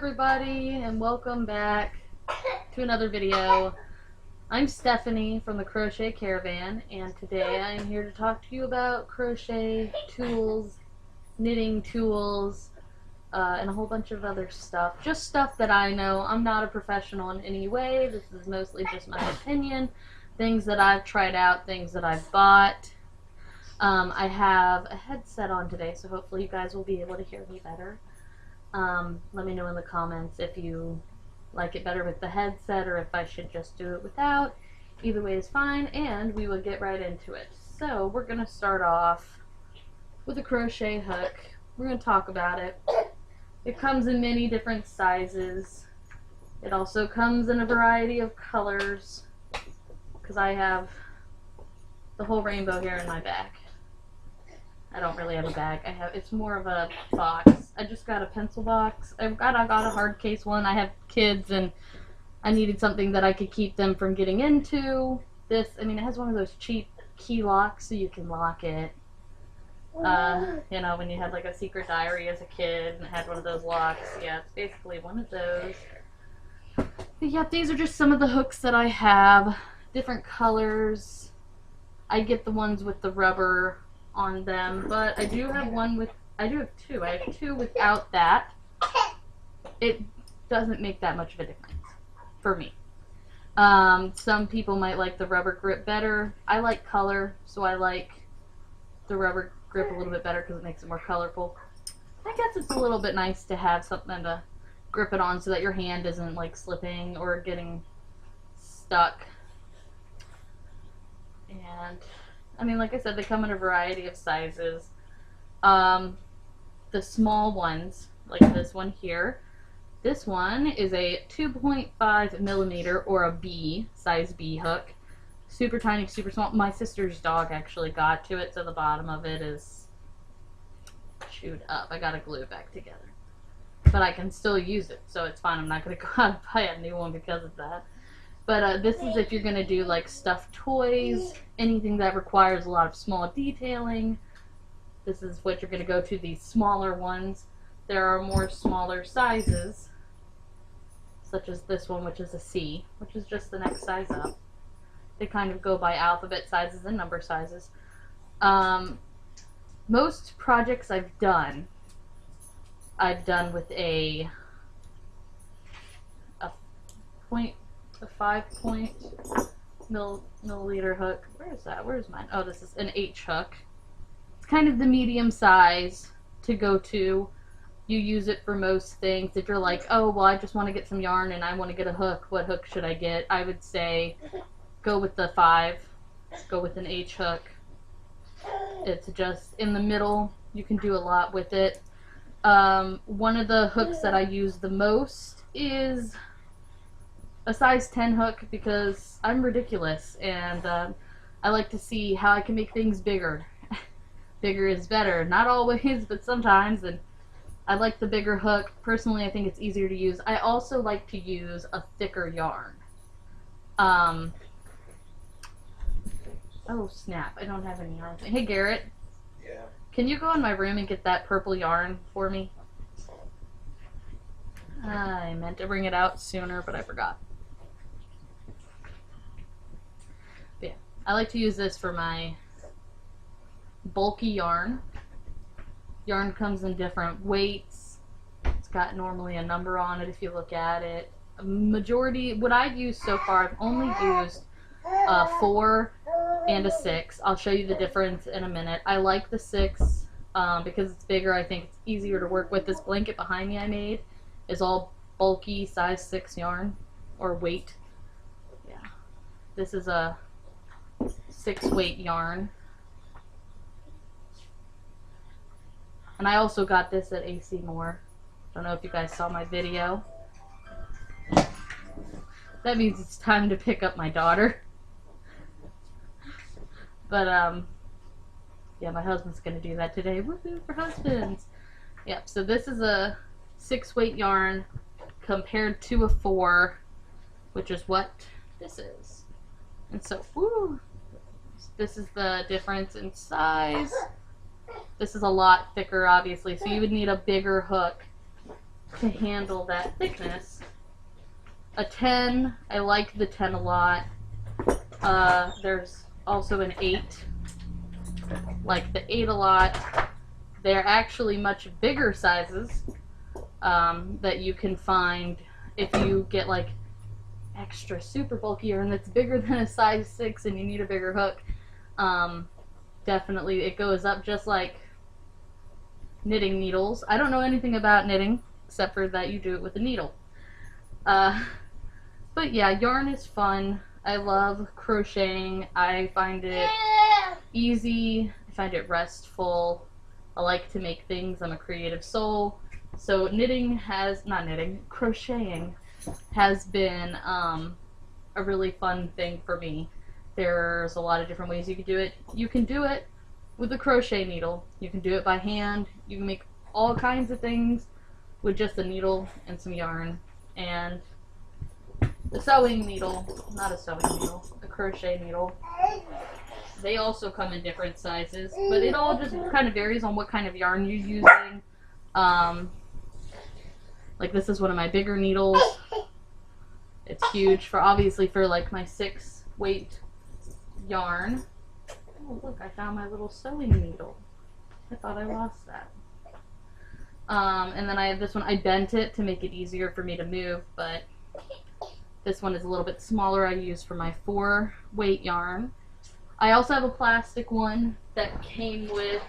everybody, and welcome back to another video. I'm Stephanie from the Crochet Caravan, and today I'm here to talk to you about crochet tools, knitting tools, and a whole bunch of other stuff. Just stuff that I know. I'm not a professional in any way. This is mostly just my opinion. Things that I've tried out, things that I've bought. I have a headset on today, so hopefully you guys will be able to hear me better. Let me know in the comments if you like it better with the headset or if I should just do it without. Either way is fine, and we will get right into it. So we're going to start off with a crochet hook. We're going to talk about it. It comes in many different sizes. It also comes in a variety of colors, because I have the whole rainbow here in my bag. I don't really have a bag. It's more of a box. I just got a pencil box. I got a hard case one. I have kids and I needed something that I could keep them from getting into. This, I mean, it has one of those cheap key locks so you can lock it. You know, when you had like a secret diary as a kid and it had one of those locks. Yeah, it's basically one of those. But yeah, these are just some of the hooks that I have. Different colors. I get the ones with the rubber on them, but I do have two. I have two without that. It doesn't make that much of a difference for me. Some people might like the rubber grip better. I like color, so I like the rubber grip a little bit better because it makes it more colorful. I guess it's a little bit nice to have something to grip it on so that your hand isn't like slipping or getting stuck. And I mean, like I said, they come in a variety of sizes. The small ones, like this one here, this one is a 2.5 millimeter or a B, size B hook. Super tiny, super small. My sister's dog actually got to it, so the bottom of it is chewed up. I gotta glue it back together. But I can still use it, so it's fine. I'm not gonna go out and buy a new one because of that. But this is if you're going to do like stuffed toys, anything that requires a lot of small detailing. This is what you're going to go to, these smaller ones. There are more smaller sizes, such as this one, which is a C, which is just the next size up. They kind of go by alphabet sizes and number sizes. Most projects I've done with a 5 milliliter hook. Where is that? Where's mine? Oh, this is an H hook. It's kind of the medium size to go to. You use it for most things. If you're like, oh, well, I just want to get some yarn and I want to get a hook, what hook should I get? I would say go with the 5. Go with an H hook. It's just in the middle. You can do a lot with it. One of the hooks that I use the most is a size 10 hook because I'm ridiculous and I like to see how I can make things bigger. Bigger is better. Not always, but sometimes, and I like the bigger hook. Personally, I think it's easier to use. I also like to use a thicker yarn. Oh snap, I don't have any yarn. Hey Garrett. Yeah. Can you go in my room and get that purple yarn for me? I meant to bring it out sooner, but I forgot. But yeah, I like to use this for my bulky yarn. Yarn comes in different weights. It's got normally a number on it if you look at it. A majority, what I've used so far, I've only used a 4 and a 6. I'll show you the difference in a minute. I like the 6 because it's bigger. I think it's easier to work with. This blanket behind me I made is all bulky size 6 yarn or weight. Yeah, this is a 6 weight yarn, and I also got this at AC Moore. Don't know if you guys saw my video. That means it's time to pick up my daughter. But yeah, my husband's gonna do that today. Woohoo for husbands! Yep. So this is a 6 weight yarn compared to a 4, which is what this is. And so, woo, this is the difference in size. This is a lot thicker, obviously, so you would need a bigger hook to handle that thickness. A 10, I like the 10 a lot. There's also an 8, like the 8 a lot. They're actually much bigger sizes that you can find if you get like extra super bulky yarn that's bigger than a size 6 and you need a bigger hook. Definitely it goes up just like knitting needles. I don't know anything about knitting except for that you do it with a needle. But yeah, yarn is fun. I love crocheting. I find it easy. I find it restful. I like to make things. I'm a creative soul. So crocheting has been a really fun thing for me. There's a lot of different ways you can do it. You can do it with a crochet needle. You can do it by hand. You can make all kinds of things with just a needle and some yarn. And the sewing needle, not a sewing needle, a crochet needle. They also come in different sizes, but it all just kind of varies on what kind of yarn you're using. Like this is one of my bigger needles. It's huge for obviously for like my 6 weight yarn. Oh look, I found my little sewing needle. I thought I lost that. And then I have this one. I bent it to make it easier for me to move, but this one is a little bit smaller. I use for my 4 weight yarn. I also have a plastic one that came with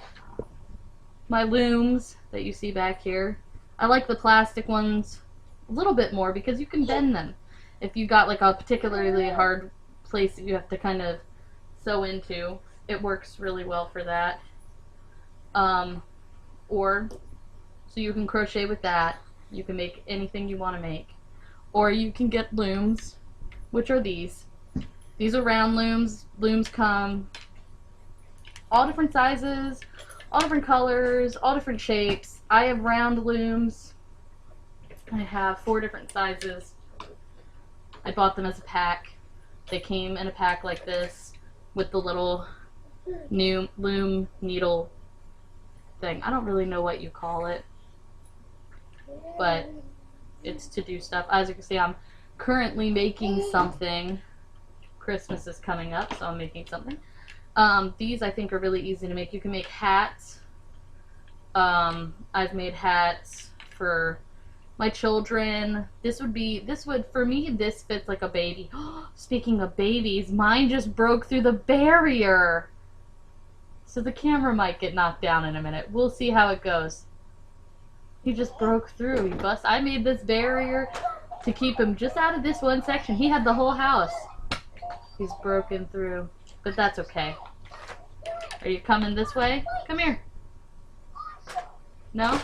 my looms that you see back here. I like the plastic ones a little bit more because you can bend them. If you got like a particularly hard place that you have to kind of sew into, it works really well for that. So you can crochet with that. You can make anything you want to make. Or you can get looms, which are these. These are round looms. Looms come all different sizes, all different colors, all different shapes. I have round looms. I have 4 different sizes. I bought them as a pack. They came in a pack like this with the little new loom needle thing. I don't really know what you call it, but it's to do stuff. As you can see, I'm currently making something. Christmas is coming up, so I'm making something. These I think are really easy to make. You can make hats. I've made hats for my children. For me, this fits like a baby. Speaking of babies, mine just broke through the barrier. So the camera might get knocked down in a minute. We'll see how it goes. He just broke through. I made this barrier to keep him just out of this one section. He had the whole house. He's broken through, but that's okay. Are you coming this way? Come here. No?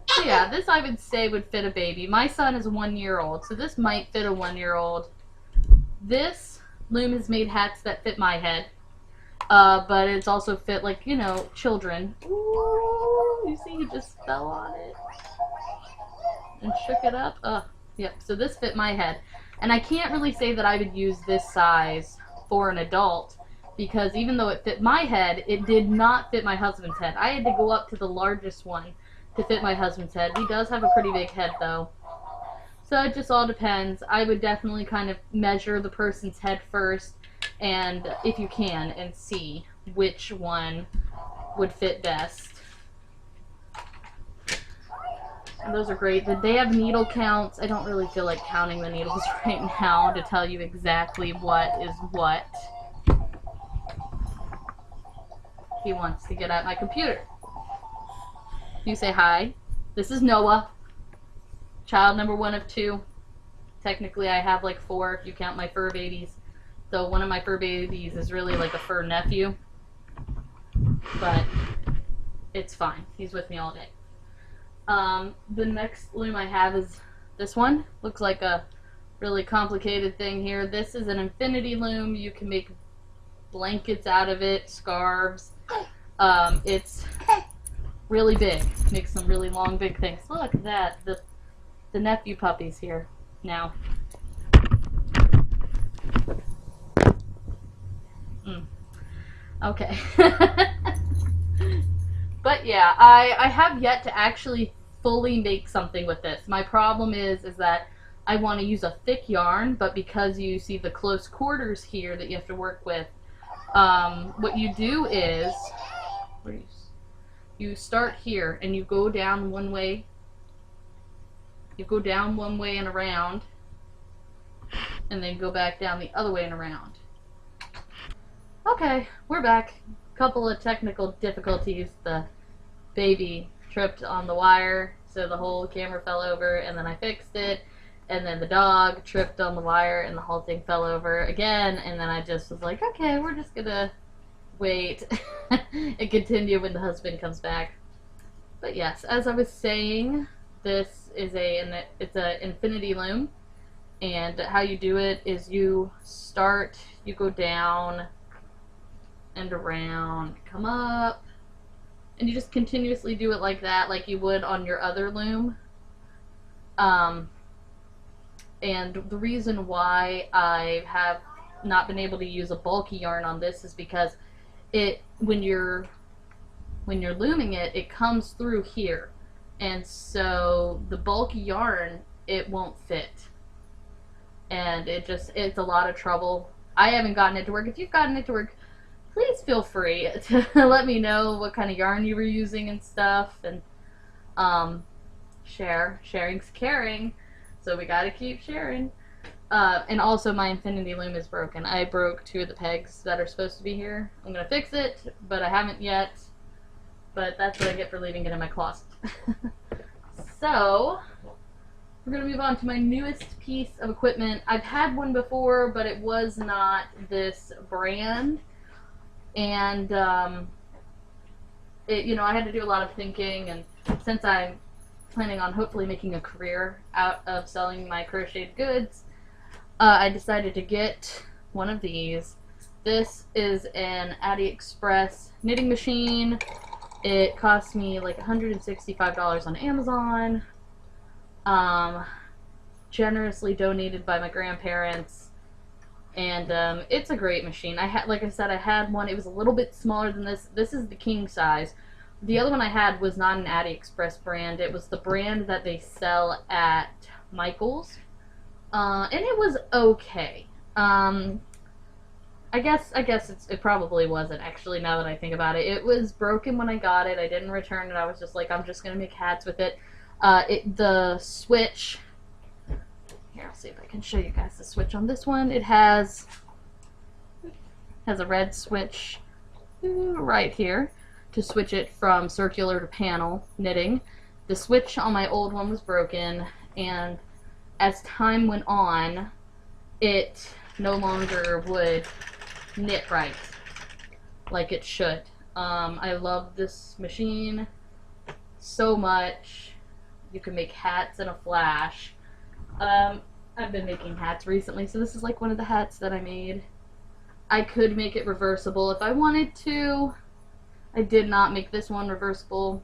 So yeah, this I would say would fit a baby. My son is 1 year old, so this might fit a 1-year-old. This loom has made hats that fit my head, but it's also fit like, you know, children. Ooh, you see he just fell on it and shook it up. Yep, so this fit my head. And I can't really say that I would use this size for an adult, because even though it fit my head, it did not fit my husband's head. I had to go up to the largest one to fit my husband's head. He does have a pretty big head though. So it just all depends. I would definitely kind of measure the person's head first, and if you can, and see which one would fit best. And those are great. They have needle counts. I don't really feel like counting the needles right now to tell you exactly what is what. He wants to get at my computer. You say hi. This is Noah, child number 1 of 2. Technically I have like 4 if you count my fur babies. So one of my fur babies is really like a fur nephew. But it's fine. He's with me all day. The next loom I have is this one. Looks like a really complicated thing here. This is an infinity loom. You can make blankets out of it, scarves. It's really big. Makes some really long, big things. Look at that. The nephew puppy's here now. Okay. But yeah, I have yet to actually fully make something with this. My problem is that I want to use a thick yarn, but because you see the close quarters here that you have to work with, what you do is you start here and you go down one way. You go down one way and around, and then go back down the other way and around. Okay, we're back. Couple of technical difficulties. The baby tripped on the wire, so the whole camera fell over, and then I fixed it. And then the dog tripped on the wire, and the whole thing fell over again. And then I just was like, okay, we're just gonna wait and continue when the husband comes back. But yes, as I was saying, this is it's an infinity loom, and how you do it is you go down and around, come up, and you just continuously do it like that, like you would on your other loom. And the reason why I have not been able to use a bulky yarn on this is because when you're looming it, it comes through here, and so the bulky yarn, it won't fit, and it's a lot of trouble. I haven't gotten it to work. If you've gotten it to work, please feel free to let me know what kind of yarn you were using and stuff, and sharing's caring, so we gotta keep sharing. And also my infinity loom is broken. I broke 2 of the pegs that are supposed to be here. I'm gonna fix it, but I haven't yet, but that's what I get for leaving it in my closet. So we're gonna move on to my newest piece of equipment. I've had one before, but it was not this brand. And I had to do a lot of thinking, and since I'm planning on hopefully making a career out of selling my crocheted goods, I decided to get one of these. This is an AliExpress knitting machine. It cost me like $165 on Amazon, generously donated by my grandparents. And it's a great machine. Like I said, I had one. It was a little bit smaller than this. This is the king size. The other one I had was not an AliExpress brand. It was the brand that they sell at Michael's, and it was okay. I guess it probably wasn't, actually, now that I think about it. It was broken when I got it. I didn't return it. I was just like, I'm just gonna make hats with it. The switch. Here, I'll see if I can show you guys the switch on this one. It has a red switch right here to switch it from circular to panel knitting. The switch on my old one was broken, and as time went on, it no longer would knit right like it should. I love this machine so much. You can make hats in a flash. I've been making hats recently, so this is like one of the hats that I made. I could make it reversible if I wanted to. I did not make this one reversible.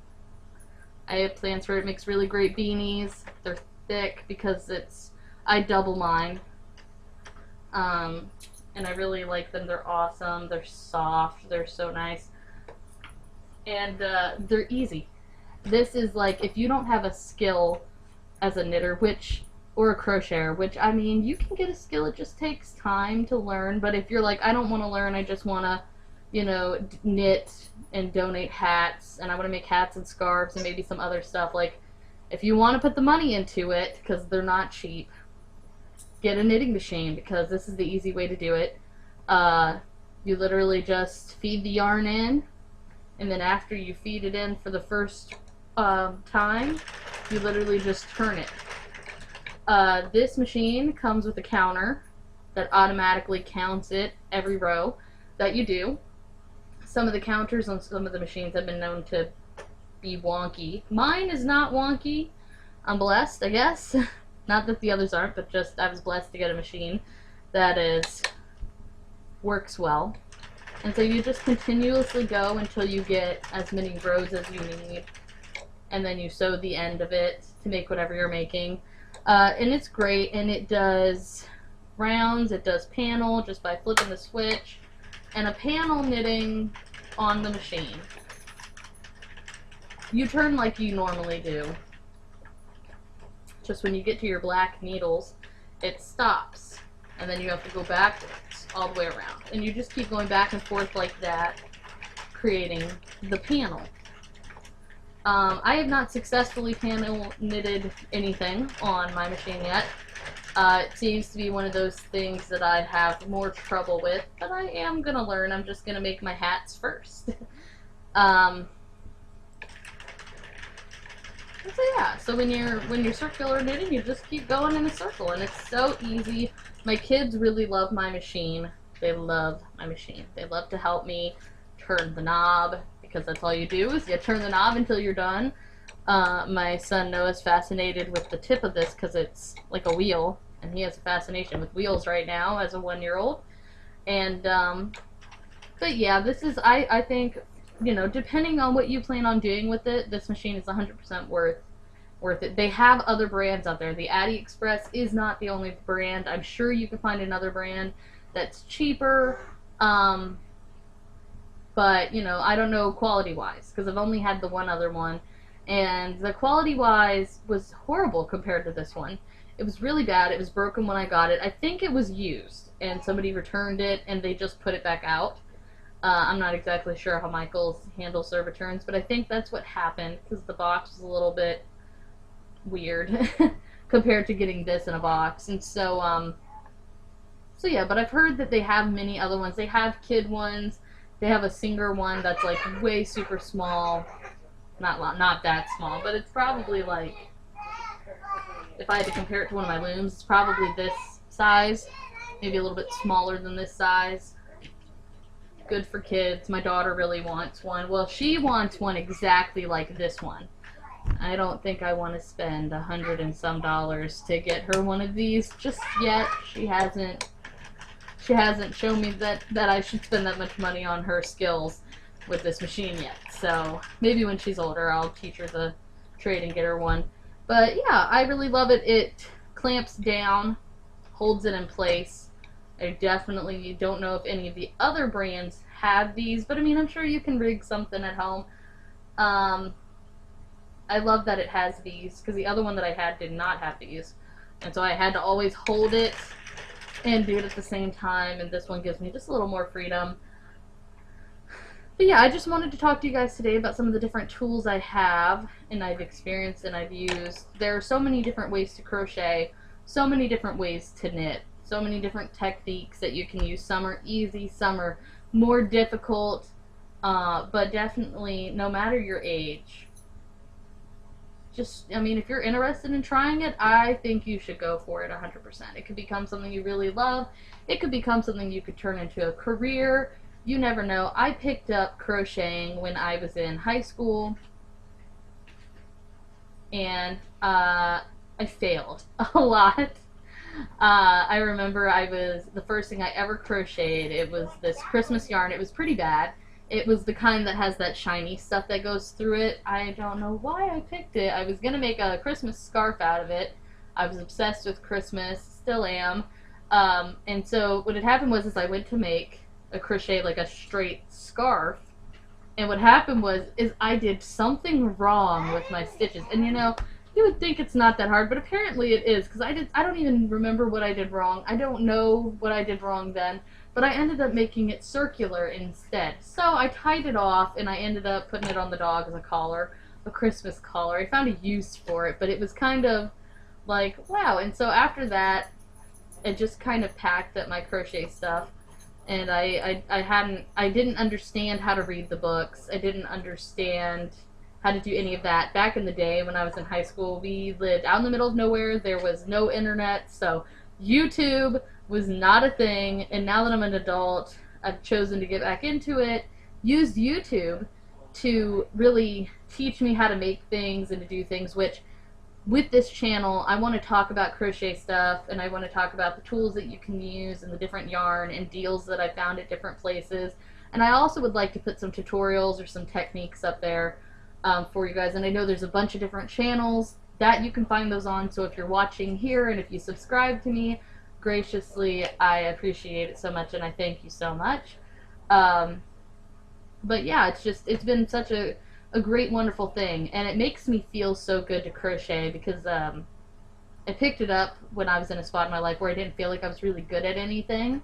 I have plans for it. It makes really great beanies. They're thick because I double mine. And I really like them. They're awesome. They're soft. They're so nice. And they're easy. This is like, if you don't have a skill as a knitter, or a crocheter, which, I mean, you can get a skill, it just takes time to learn. But if you're like, I don't want to learn, I just want to, knit and donate hats, and I want to make hats and scarves and maybe some other stuff, like, if you want to put the money into it, because they're not cheap, get a knitting machine, because this is the easy way to do it. You literally just feed the yarn in, and then after you feed it in for the first time, you literally just turn it. This machine comes with a counter that automatically counts it every row that you do. Some of the counters on some of the machines have been known to be wonky. Mine is not wonky. I'm blessed, I guess. Not that the others aren't, but just I was blessed to get a machine that works well. And so you just continuously go until you get as many rows as you need, and then you sew the end of it to make whatever you're making. And it's great, and it does rounds, it does panel just by flipping the switch, and a panel knitting on the machine. you turn like you normally do. Just when you get to your black needles, it stops. And then you have to go backwards all the way around. And you just keep going back and forth like that, creating the panel. I have not successfully panel knitted anything on my machine yet. It seems to be one of those things that I have more trouble with, but I am gonna learn. I'm just gonna make my hats first. So yeah, so when you're circular knitting, you just keep going in a circle, and it's so easy. My kids really love my machine. They love my machine. They love to help me turn the knob, because that's all you do is you turn the knob until you're done. My son Noah is fascinated with the tip of this because it's like a wheel, and he has a fascination with wheels right now as a 1-year-old. And but yeah, this is I think, you know, depending on what you plan on doing with it, this machine is 100% worth it. They have other brands out there. The Addy Express is not the only brand. I'm sure you can find another brand that's cheaper, but you know, I don't know quality-wise because I've only had the one other one, and the quality-wise was horrible compared to this one. It was really bad. It was broken when I got it. I think it was used, and somebody returned it, and they just put it back out. I'm not exactly sure how Michael's handles their returns, but I think that's what happened because the box was a little bit weird compared to getting this in a box. And so, so yeah, but I've heard that they have many other ones. They have kid ones. They have a Singer one that's like way super small. Not that small, but it's probably like, if I had to compare it to one of my looms, it's probably this size, maybe a little bit smaller than this size. Good for kids. My daughter really wants one. Well, she wants one exactly like this one. I don't think I want to spend $100 and some to get her one of these just yet. She hasn't shown me that I should spend that much money on her skills with this machine yet. So maybe when she's older, I'll teach her the trade and get her one. But yeah, I really love it. It clamps down, holds it in place. I definitely don't know if any of the other brands have these, but I mean, I'm sure you can rig something at home. I love that it has these, because the other one that I had did not have these. And so I had to always hold it and do it at the same time, and this one gives me just a little more freedom. But yeah, I just wanted to talk to you guys today about some of the different tools I have, and I've experienced, and I've used. There are so many different ways to crochet, so many different ways to knit. So many different techniques that you can use. Some are easy, some are more difficult, but definitely, no matter your age, just, I mean, if you're interested in trying it, I think you should go for it 100%. It could become something you really love. It could become something you could turn into a career. You never know. I picked up crocheting when I was in high school, and I failed a lot. I remember the first thing I ever crocheted, it was this Christmas yarn. It was pretty bad. It was the kind that has that shiny stuff that goes through it. I don't know why I picked it. I was going to make a Christmas scarf out of it. I was obsessed with Christmas, still am. And so what had happened was I went to make a crochet, like a straight scarf. And what happened is I did something wrong with my stitches. And you know, you would think it's not that hard, but apparently it is, because I don't even remember what I did wrong. I don't know what I did wrong then, but I ended up making it circular instead. So I tied it off, and I ended up putting it on the dog as a collar, a Christmas collar. I found a use for it, but it was kind of like, wow. And so after that, it just kind of packed up my crochet stuff, and I didn't understand how to read the books. I didn't understand how to do any of that. Back in the day when I was in high school, we lived out in the middle of nowhere. There was no internet, so YouTube was not a thing. And now that I'm an adult, I've chosen to get back into it, used YouTube to really teach me how to make things and to do things, which with this channel, I want to talk about crochet stuff, and I want to talk about the tools that you can use and the different yarn and deals that I found at different places. And I also would like to put some tutorials or some techniques up there for you guys. And I know there's a bunch of different channels that you can find those on, so if you're watching here and if you subscribe to me, graciously, I appreciate it so much, and I thank you so much. But yeah, it's been such a a great, wonderful thing, and it makes me feel so good to crochet because I picked it up when I was in a spot in my life where I didn't feel like I was really good at anything.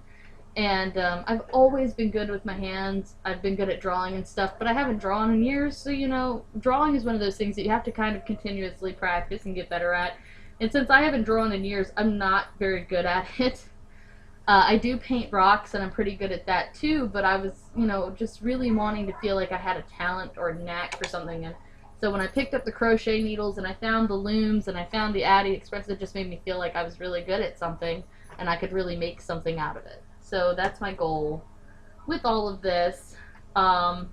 And I've always been good with my hands. I've been good at drawing and stuff, but I haven't drawn in years, so, you know, drawing is one of those things that you have to kind of continuously practice and get better at. And since I haven't drawn in years, I'm not very good at it. I do paint rocks, and I'm pretty good at that too, but I was, you know, just really wanting to feel like I had a talent or a knack for something. And so when I picked up the crochet needles and I found the looms and I found the Addy Express, it just made me feel like I was really good at something and I could really make something out of it. So that's my goal with all of this. So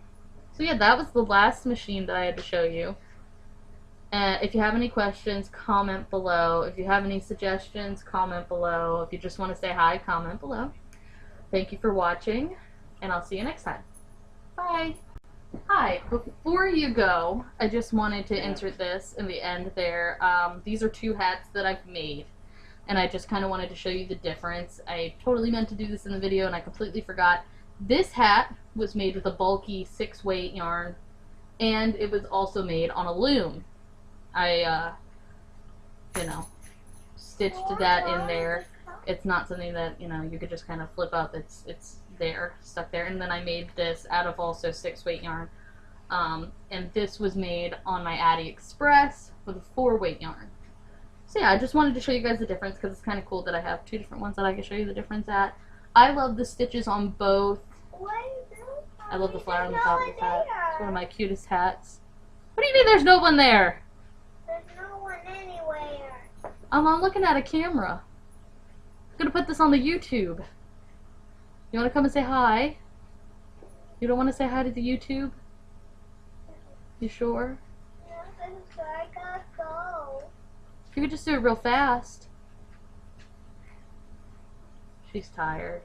yeah, that was the last machine that I had to show you. If you have any questions, comment below. If you have any suggestions, comment below. If you just want to say hi, comment below. Thank you for watching, and I'll see you next time. Bye! Hi, before you go, I just wanted to insert this in the end there. These are 2 hats that I've made, and I just kind of wanted to show you the difference. I totally meant to do this in the video, and I completely forgot. This hat was made with a bulky 6-weight yarn, and it was also made on a loom. I, you know, stitched that in there. It's not something that, you know, you could just kind of flip up. It's there, stuck there. And then I made this out of also 6-weight yarn. And this was made on my Addy Express with a 4-weight yarn. So yeah, I just wanted to show you guys the difference because it's kind of cool that I have 2 different ones that I can show you the difference at. I love the stitches on both. I love the flower on the top of this hat. It's one of my cutest hats. What do you mean there's no one there? There's no one anywhere. I'm looking at a camera. I'm gonna put this on the YouTube. You wanna come and say hi? You don't wanna say hi to the YouTube? You sure? No, I gotta go. You could just do it real fast. She's tired.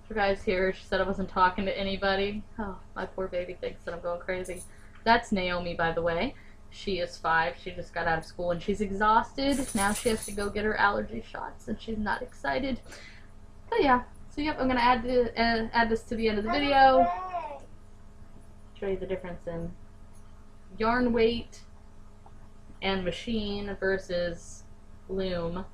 You guys hear her? She said I wasn't talking to anybody. Oh, my poor baby thinks that I'm going crazy. That's Naomi, by the way. She is 5. She just got out of school and she's exhausted. Now she has to go get her allergy shots and she's not excited. But yeah, so yep, I'm going to add this to the end of the video. Show you the difference in yarn weight and machine versus loom.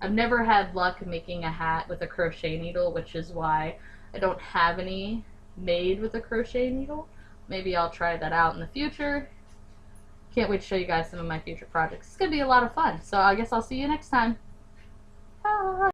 I've never had luck making a hat with a crochet needle, which is why I don't have any made with a crochet needle. Maybe I'll try that out in the future. Can't wait to show you guys some of my future projects. It's going to be a lot of fun. So I guess I'll see you next time. Bye!